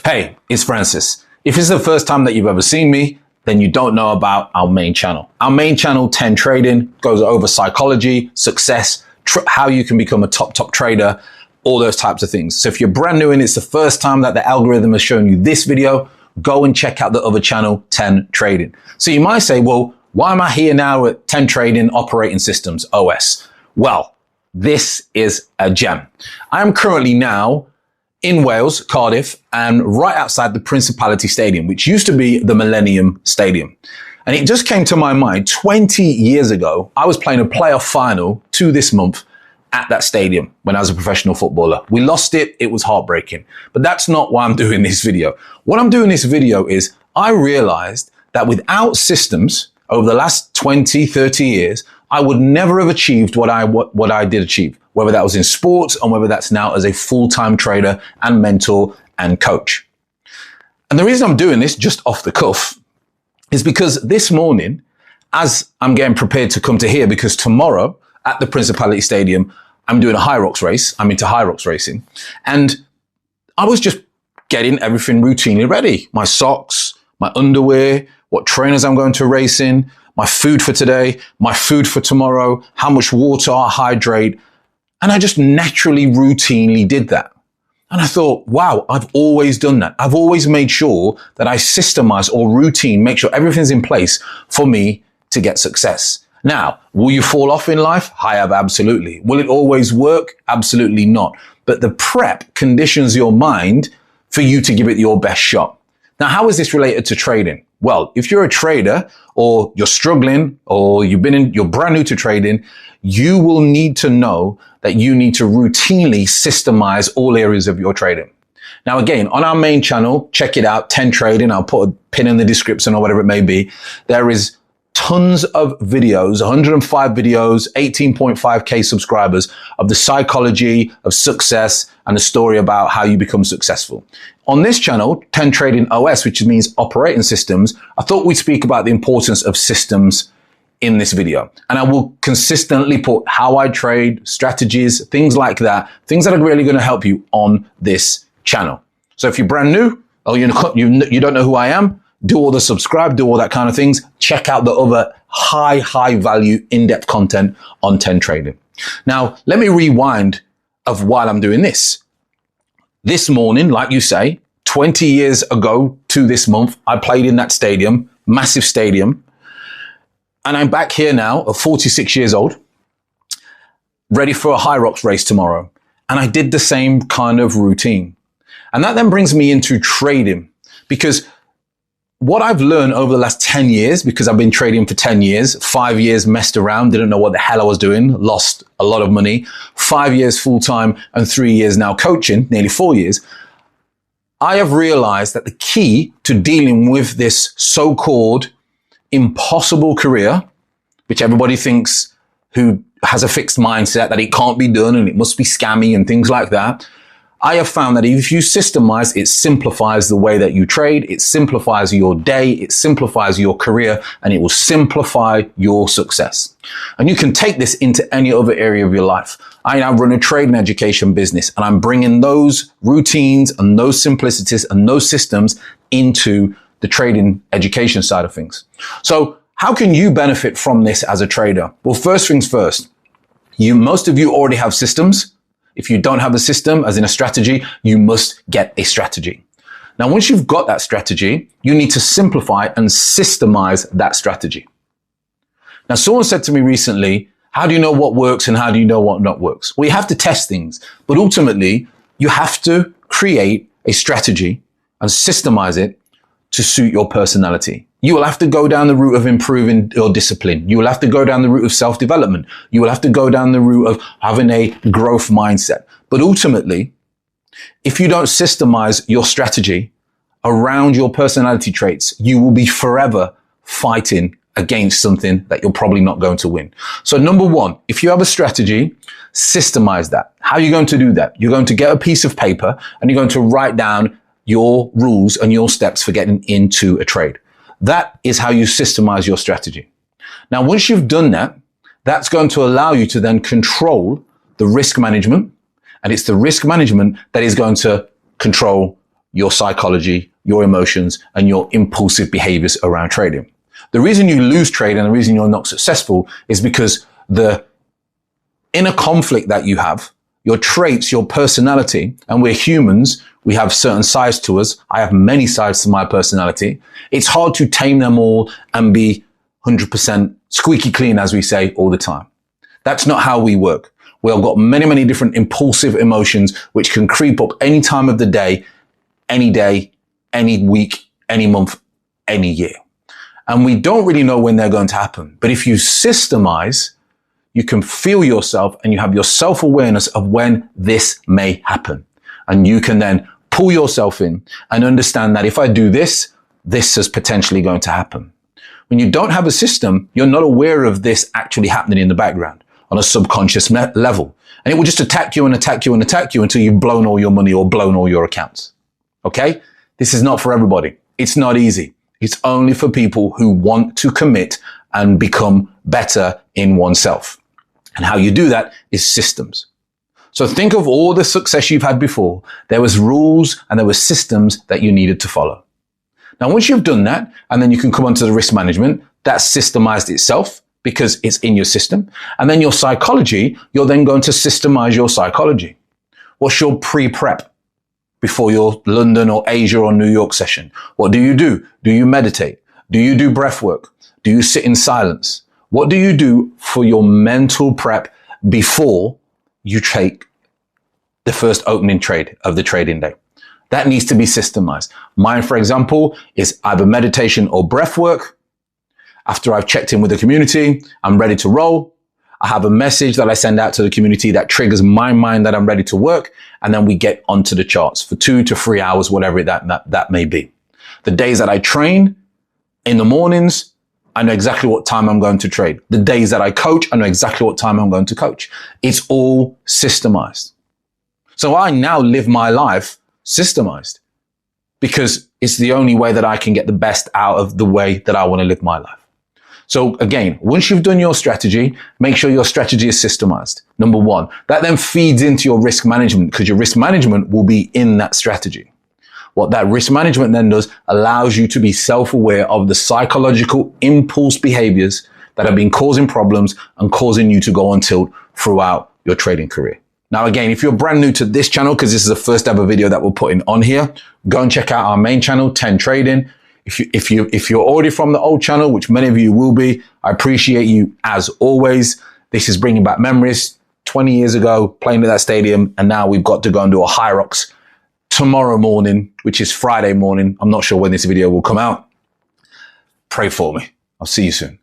Hey, it's Francis. If it's the first time that you've ever seen me, then you don't know about our main channel. Our main channel, 10 Trading, goes over psychology, success, how you can become a top trader, all those types of things. So if you're brand new and it's the first time that the algorithm has shown you this video, go and check out the other channel, 10 Trading. So you might say, well, why am I here now at 10 Trading Operating Systems, OS? Well, this is a gem. I am currently now in Wales, Cardiff, and right outside the Principality Stadium, which used to be the Millennium Stadium. And it just came to my mind 20 years ago, I was playing a playoff final to this month at that stadium when I was a professional footballer. We lost it. It was heartbreaking. But that's not why I'm doing this video. What I'm doing this video is I realized that without systems over the last 20, 30 years, I would never have achieved what I did achieve, whether that was in sports or whether that's now as a full-time trader and mentor and coach. And the reason I'm doing this just off the cuff is because this morning, as I'm getting prepared to come to here, because tomorrow at the Principality Stadium, I'm doing a high rocks race. I'm into high rocks racing. And I was just getting everything routinely ready. My socks, my underwear, what trainers I'm going to race in, my food for today, my food for tomorrow, how much water I hydrate. And I just naturally, routinely did that. And I thought, wow, I've always done that. I've always made sure that I systemize or routine, make sure everything's in place for me to get success. Now, will you fall off in life? I have, absolutely. Will it always work? Absolutely not. But the prep conditions your mind for you to give it your best shot. Now, how is this related to trading? Well, if you're a trader or you're struggling or you're brand new to trading, you will need to know that you need to routinely systemize all areas of your trading. Now, again, on our main channel, check it out, 10 Trading. I'll put a pin in the description or whatever it may be. There is tons of videos, 105 videos, 18.5K subscribers of the psychology of success and the story about how you become successful. On this channel, 10 Trading OS, which means operating systems, I thought we'd speak about the importance of systems in this video. And I will consistently put how I trade, strategies, things like that, things that are really going to help you on this channel. So if you're brand new or you don't know who I am, do all the subscribe, do all that kind of things. Check out the other high value, in-depth content on 10 Trading. Now, let me rewind of while I'm doing this. This morning, like you say, 20 years ago to this month, I played in that stadium, massive stadium. And I'm back here now at 46 years old, ready for a high rocks race tomorrow. And I did the same kind of routine. And that then brings me into trading, because what I've learned over the last 10 years, because I've been trading for 10 years, 5 years messed around, didn't know what the hell I was doing, lost a lot of money, 5 years full-time and 3 years now coaching, nearly 4 years. I have realized that the key to dealing with this so-called impossible career, which everybody thinks who has a fixed mindset that it can't be done and it must be scammy and things like that, I have found that if you systemize, it simplifies the way that you trade, it simplifies your day, it simplifies your career, and it will simplify your success. And you can take this into any other area of your life. I now run a trading education business, and I'm bringing those routines and those simplicities and those systems into the trading education side of things. So how can you benefit from this as a trader? Well, first things first, most of you already have systems. If you don't have a system, as in a strategy, you must get a strategy. Now, once you've got that strategy, you need to simplify and systemize that strategy. Now, someone said to me recently, how do you know what works and how do you know what not works? Well, you have to test things, but ultimately you have to create a strategy and systemize it to suit your personality. You will have to go down the route of improving your discipline. You will have to go down the route of self-development. You will have to go down the route of having a growth mindset. But ultimately, if you don't systemize your strategy around your personality traits, you will be forever fighting against something that you're probably not going to win. So number one, if you have a strategy, systemize that. How are you going to do that? You're going to get a piece of paper and you're going to write down your rules and your steps for getting into a trade. That is how you systemize your strategy. Now, once you've done that, that's going to allow you to then control the risk management. And it's the risk management that is going to control your psychology, your emotions, and your impulsive behaviors around trading. The reason you lose trade and the reason you're not successful is because the inner conflict that you have, your traits, your personality, and we're humans, we have certain sides to us. I have many sides to my personality. It's hard to tame them all and be 100% squeaky clean, as we say, all the time. That's not how we work. We've got many, many different impulsive emotions which can creep up any time of the day, any week, any month, any year. And we don't really know when they're going to happen. But if you systemize, you can feel yourself and you have your self-awareness of when this may happen. And you can then pull yourself in and understand that if I do this, this is potentially going to happen. When you don't have a system, you're not aware of this actually happening in the background on a subconscious level. And it will just attack you and attack you and attack you until you've blown all your money or blown all your accounts. Okay? This is not for everybody. It's not easy. It's only for people who want to commit and become better in oneself. And how you do that is systems. So think of all the success you've had before. There was rules and there were systems that you needed to follow. Now, once you've done that, and then you can come onto the risk management, that's systemized itself because it's in your system. And then your psychology, you're then going to systemize your psychology. What's your pre-prep before your London or Asia or New York session? What do? Do you meditate? Do you do breath work? Do you sit in silence? What do you do for your mental prep before you take the first opening trade of the trading day? That needs to be systemized. Mine, for example, is either meditation or breath work. After I've checked in with the community, I'm ready to roll. I have a message that I send out to the community that triggers my mind that I'm ready to work. And then we get onto the charts for 2 to 3 hours, whatever that may be. The days that I train in the mornings, I know exactly what time I'm going to trade. The days that I coach, I know exactly what time I'm going to coach. It's all systemized. So I now live my life systemized because it's the only way that I can get the best out of the way that I want to live my life. So again, once you've done your strategy, make sure your strategy is systemized. Number one, that then feeds into your risk management because your risk management will be in that strategy. What that risk management then does allows you to be self-aware of the psychological impulse behaviors that have been causing problems and causing you to go on tilt throughout your trading career. Now, again, if you're brand new to this channel, because this is the first ever video that we're putting on here, go and check out our main channel, 10 Trading. If you're already from the old channel, which many of you will be, I appreciate you as always. This is bringing back memories. 20 years ago, playing at that stadium, and now we've got to go and do a High Rocks tomorrow morning, which is Friday morning. I'm not sure when this video will come out. Pray for me. I'll see you soon.